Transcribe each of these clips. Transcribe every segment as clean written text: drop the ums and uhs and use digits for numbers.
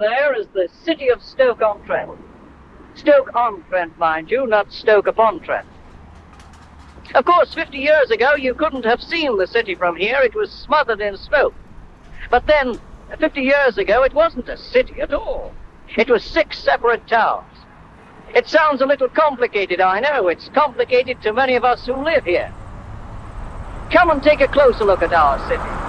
there is the city of Stoke-on-Trent. Stoke-on-Trent, mind you, not Stoke-upon-Trent. Of course, 50 years ago, you couldn't have seen the city from here. It was smothered in smoke. But then, 50 years ago, it wasn't a city at all. It was 6 separate towns. It sounds a little complicated, I know. It's complicated to many of us who live here. Come and take a closer look at our city.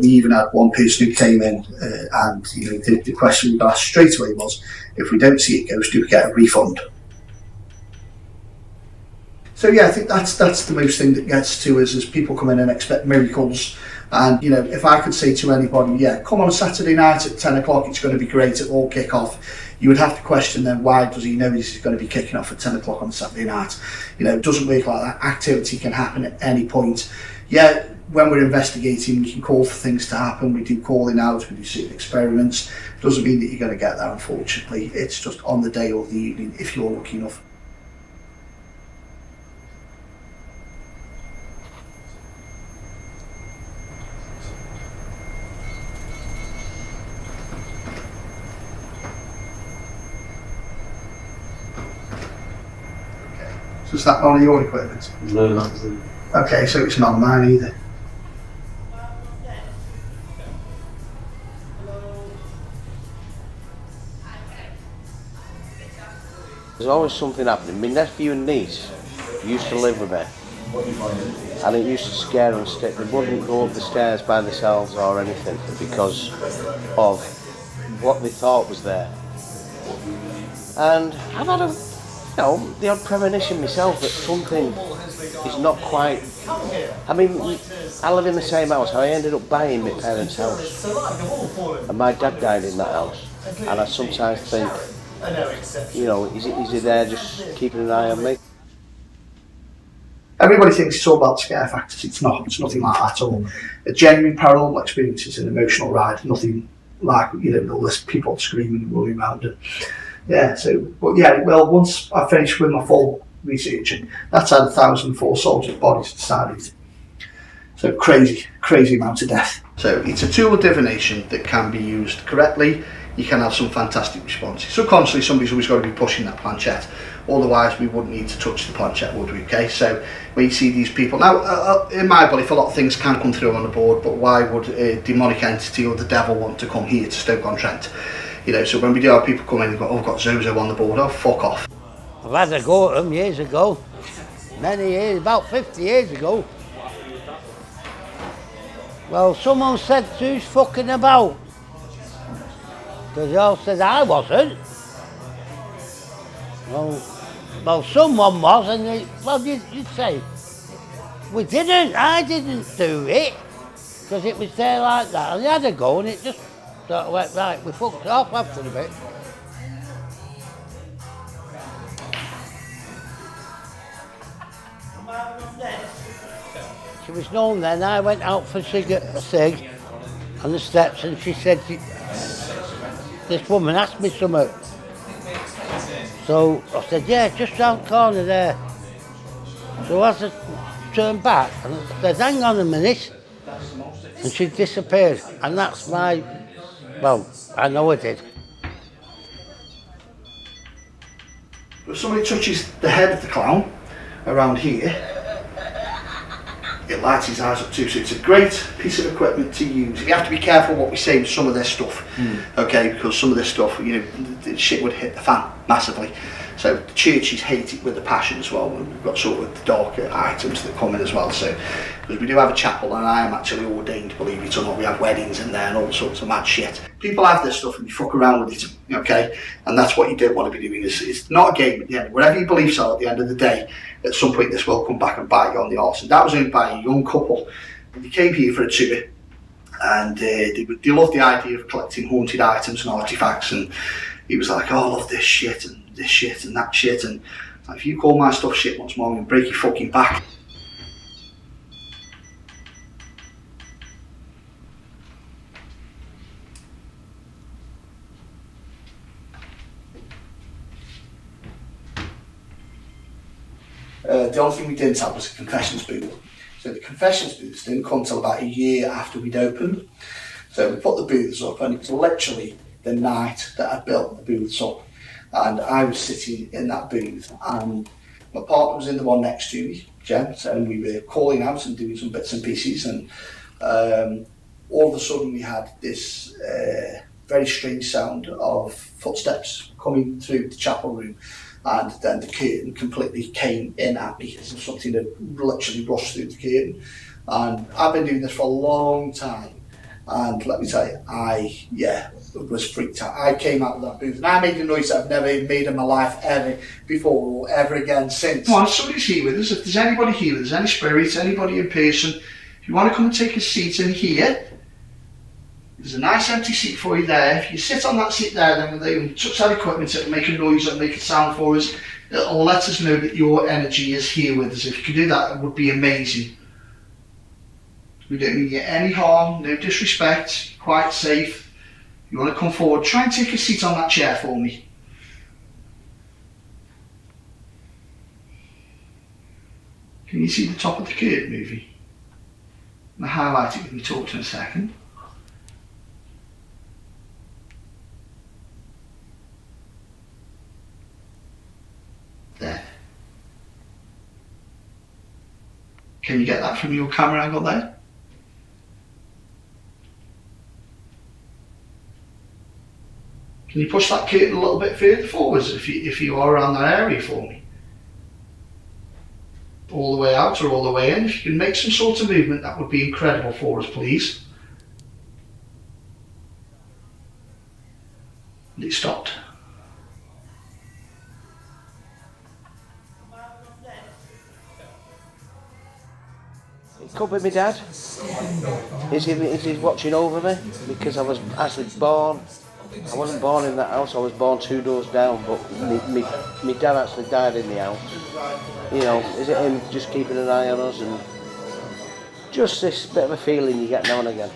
We even had one person who came in and the question we asked straight away was, if we don't see a ghost, do we get a refund? So yeah, I think that's the most thing that gets to us, is people come in and expect miracles. And if I could say to anybody, yeah, come on a Saturday night at 10 o'clock, it's going to be great, it'll all kick off, you would have to question then, why does he know this is going to be kicking off at 10 o'clock on a Saturday night? It doesn't work like that. Activity can happen at any point. Yeah, when we're investigating, we can call for things to happen. We do calling out, we do certain experiments. It doesn't mean that you're going to get that, unfortunately. It's just on the day or the evening, if you're lucky enough. So is that on your equipment? No, that's it. Okay, so it's not mine either. There's always something happening. My nephew and niece used to live with me, and it used to scare them stick. They wouldn't go up the stairs by themselves or anything because of what they thought was there. And I've had the odd premonition myself that something is not quite. I mean, I live in the same house. I ended up buying my parents' house, and my dad died in that house. And I sometimes think, is he there just keeping an eye on me? Everybody thinks it's all about scare factors. It's not. It's nothing like that at all. A genuine paranormal experience is an emotional ride. Nothing like all this people screaming and rolling around. Once I finished with my full researching, that's had 1,004 soldiers' bodies decided. So crazy amount of death. So it's a tool of divination that can be used correctly. You can have some fantastic responses. Subconsciously, somebody's always got to be pushing that planchette. Otherwise, we wouldn't need to touch the planchette, would we? Okay, so when you see these people now, in my belief, a lot of things can come through on the board. But why would a demonic entity or the devil want to come here to Stoke-on-Trent? So when we do have people come in and go, oh, I've got Zozo on the board, oh, fuck off. I've had a go at them years ago, many years, about 50 years ago. Well, someone said, who's fucking about? Because they all said I wasn't. Well, someone was, and you'd say, we didn't, I didn't do it, because it was there like that, and they had a go, and it just sort of went, right, we fucked it off after a bit. She was known then. I went out for a cig on the steps, and she said, this woman asked me something. So I said, yeah, just round the corner there. So as I turned back, and I said, hang on a minute, and she disappeared. And that's my, well, I know I did. If somebody touches the head of the clown around here, it lights his eyes up too, so it's a great piece of equipment to use. You have to be careful what we say with some of this stuff, okay, because some of this stuff, the shit would hit the fan massively. So the churches hate it with a passion as well, and we've got sort of the darker items that come in as well. So, because we do have a chapel, and I am actually ordained, believe it or not, we have weddings in there and all sorts of mad shit. People have this stuff and you fuck around with it, okay? And that's what you don't want to be doing. It's not a game at the end. Whatever your beliefs are at the end of the day, at some point this will come back and bite you on the arse. And that was owned by a young couple. They came here for a tour, and they loved the idea of collecting haunted items and artifacts, and he was like, oh, I love this shit and this shit and that shit, and like, if you call my stuff shit once more, I'm going to break your fucking back. The only thing we didn't have was a confessions booth. So the confessions booths didn't come till about a year after we'd opened. So we put the booths up, and it was literally the night that I built the booths up. And I was sitting in that booth, and my partner was in the one next to me, Jen, and we were calling out and doing some bits and pieces, and all of a sudden we had this very strange sound of footsteps coming through the chapel room, and then the curtain completely came in at me. Something had literally rushed through the curtain, and I've been doing this for a long time, and let me tell you, I was freaked out. I came out of that booth and I made a noise that I've never made in my life ever before or ever again since. Come on, somebody's here with us. If there's anybody here, if there's any spirits, anybody in person, if you want to come and take a seat in here, there's a nice empty seat for you there. If you sit on that seat there, then when they touch that equipment, it'll make a noise, it'll make a sound for us. It'll let us know that your energy is here with us. If you could do that, it would be amazing. We don't mean you any harm, no disrespect, quite safe. You want to come forward, try and take a seat on that chair for me. Can you see the top of the curtain moving? I'm going to highlight it with my torch in a second. There. Can you get that from your camera angle there? Can you push that curtain a little bit further forwards if you are around that area for me? All the way out or all the way in. If you can make some sort of movement, that would be incredible for us, please. And it stopped. It could be my dad. Is he watching over me? Because I was actually born. I wasn't born in that house, I was born 2 doors down, but my dad actually died in the house. You know, is it him just keeping an eye on us, and just this bit of a feeling you get now and again.